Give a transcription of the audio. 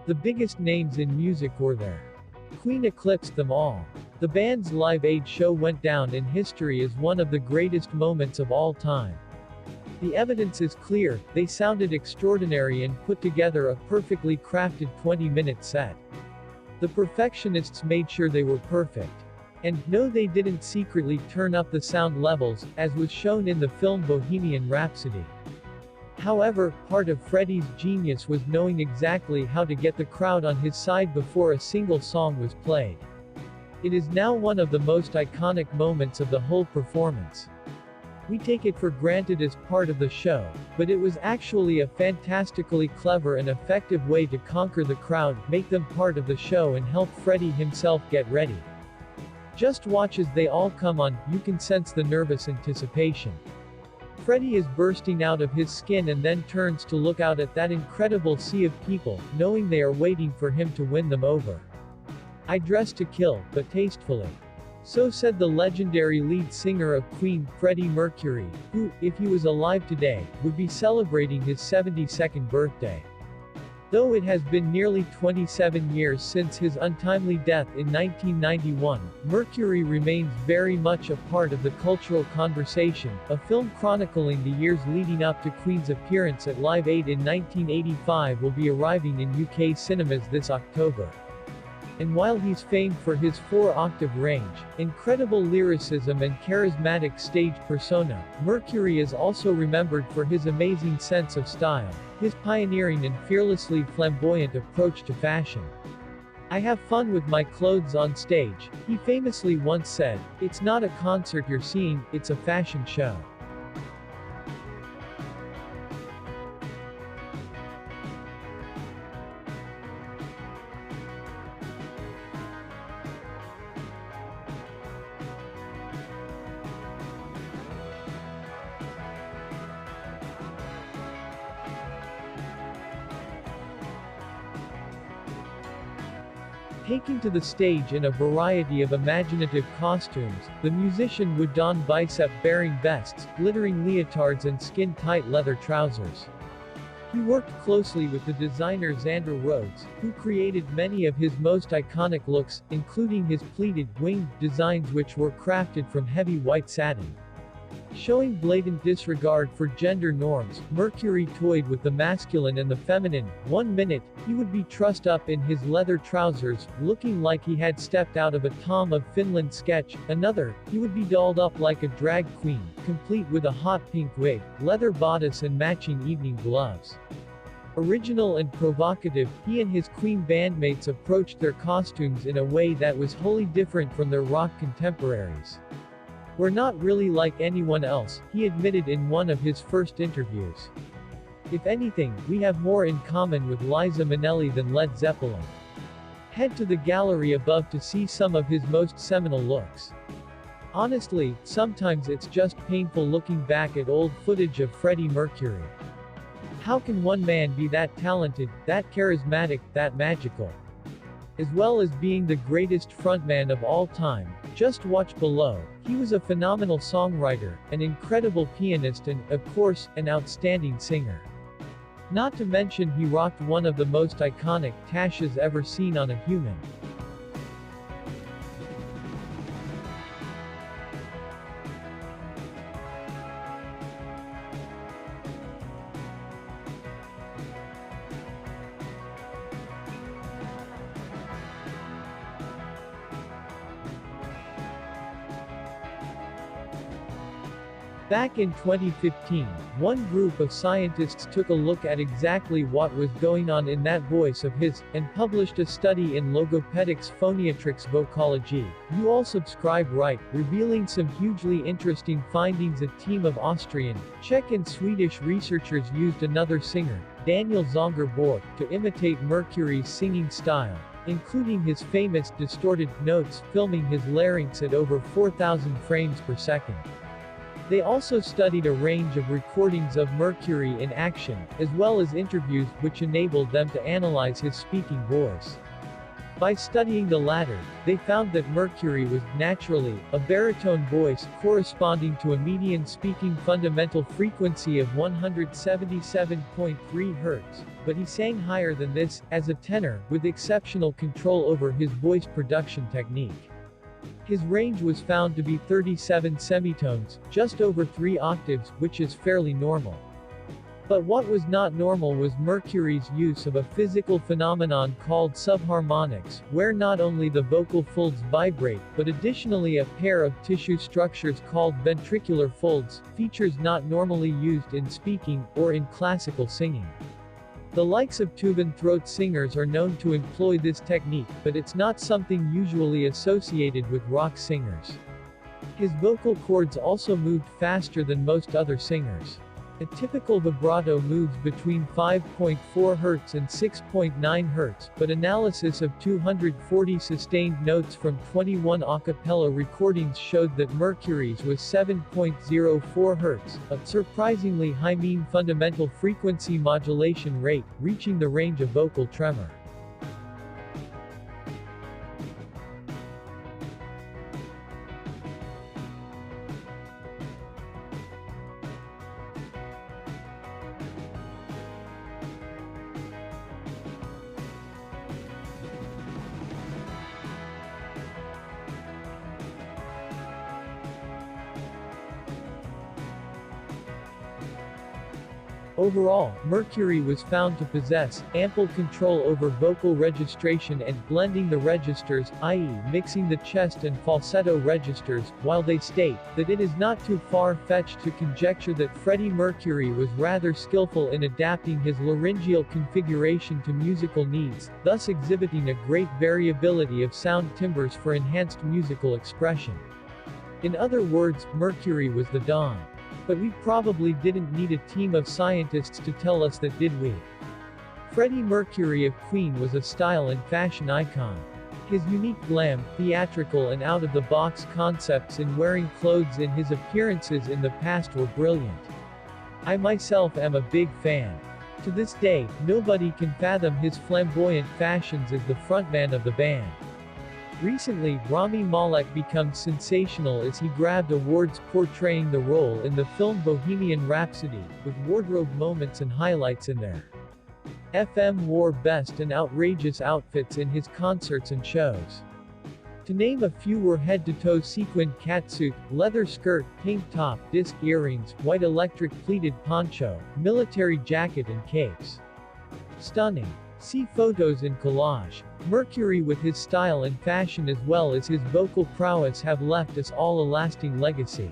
The biggest names in music were there. Queen eclipsed them all. The band's Live Aid show went down in history as one of the greatest moments of all time. The evidence is clear, they sounded extraordinary and put together a perfectly crafted 20-minute set. The perfectionists made sure they were perfect. And, no, they didn't secretly turn up the sound levels, as was shown in the film Bohemian Rhapsody. However, part of Freddie's genius was knowing exactly how to get the crowd on his side before a single song was played. It is now one of the most iconic moments of the whole performance. We take it for granted as part of the show, but it was actually a fantastically clever and effective way to conquer the crowd, make them part of the show and help Freddie himself get ready. Just watch as they all come on, you can sense the nervous anticipation. Freddie is bursting out of his skin and then turns to look out at that incredible sea of people, knowing they are waiting for him to win them over. I dress to kill, but tastefully. So said the legendary lead singer of Queen, Freddie Mercury, who, if he was alive today, would be celebrating his 72nd birthday. Though it has been nearly 27 years since his untimely death in 1991, Mercury remains very much a part of the cultural conversation. A film chronicling the years leading up to Queen's appearance at Live Aid in 1985 will be arriving in UK cinemas this October. And while he's famed for his 4-octave range, incredible lyricism and charismatic stage persona, Mercury is also remembered for his amazing sense of style, his pioneering and fearlessly flamboyant approach to fashion. "I have fun with my clothes on stage," he famously once said. "It's not a concert you're seeing, it's a fashion show." Taking to the stage in a variety of imaginative costumes, the musician would don bicep-bearing vests, glittering leotards and skin-tight leather trousers. He worked closely with the designer Zandra Rhodes, who created many of his most iconic looks, including his pleated, winged designs which were crafted from heavy white satin. Showing blatant disregard for gender norms, Mercury toyed with the masculine and the feminine. 1 minute, he would be trussed up in his leather trousers, looking like he had stepped out of a Tom of Finland sketch. Another, he would be dolled up like a drag queen, complete with a hot pink wig, leather bodice and matching evening gloves. Original and provocative, he and his Queen bandmates approached their costumes in a way that was wholly different from their rock contemporaries. "We're not really like anyone else," he admitted in one of his first interviews. "If anything, we have more in common with Liza Minnelli than Led Zeppelin." Head to the gallery above to see some of his most seminal looks. Honestly, sometimes it's just painful looking back at old footage of Freddie Mercury. How can one man be that talented, that charismatic, that magical? As well as being the greatest frontman of all time, just watch below. He was a phenomenal songwriter, an incredible pianist and, of course, an outstanding singer. Not to mention he rocked one of the most iconic tashes ever seen on a human. Back in 2015, one group of scientists took a look at exactly what was going on in that voice of his, and published a study in Logopedics Phoniatrics Vocology. You all subscribe right, revealing some hugely interesting findings. A team of Austrian, Czech and Swedish researchers used another singer, Daniel Zongerborg, to imitate Mercury's singing style, including his famous distorted notes, filming his larynx at over 4,000 frames per second. They also studied a range of recordings of Mercury in action, as well as interviews, which enabled them to analyze his speaking voice. By studying the latter, they found that Mercury was, naturally, a baritone voice, corresponding to a median speaking fundamental frequency of 177.3 Hz, but he sang higher than this, as a tenor, with exceptional control over his voice production technique. His range was found to be 37 semitones, just over 3 octaves, which is fairly normal. But what was not normal was Mercury's use of a physical phenomenon called subharmonics, where not only the vocal folds vibrate, but additionally a pair of tissue structures called ventricular folds, features not normally used in speaking, or in classical singing. The likes of tuban throat singers are known to employ this technique, but it's not something usually associated with rock singers. His vocal cords also moved faster than most other singers. A typical vibrato moves between 5.4 Hz and 6.9 Hz, but analysis of 240 sustained notes from 21 a cappella recordings showed that Mercury's was 7.04 Hz, a surprisingly high mean fundamental frequency modulation rate, reaching the range of vocal tremor. Overall, Mercury was found to possess ample control over vocal registration and blending the registers, i.e., mixing the chest and falsetto registers, while they state that it is not too far-fetched to conjecture that Freddie Mercury was rather skillful in adapting his laryngeal configuration to musical needs, thus exhibiting a great variability of sound timbres for enhanced musical expression. In other words, Mercury was the Don. But we probably didn't need a team of scientists to tell us that, did we? Freddie Mercury of Queen was a style and fashion icon. His unique glam, theatrical and out-of-the-box concepts in wearing clothes in his appearances in the past were brilliant. I myself am a big fan. To this day, nobody can fathom his flamboyant fashions as the frontman of the band. Recently, Rami Malek becomes sensational as he grabbed awards portraying the role in the film Bohemian Rhapsody, with wardrobe moments and highlights in there. FM wore best and outrageous outfits in his concerts and shows. To name a few were head-to-toe sequined catsuit, leather skirt, pink top, disc earrings, white electric pleated poncho, military jacket and capes. Stunning. See photos in collage. Mercury with his style and fashion as well as his vocal prowess have left us all a lasting legacy.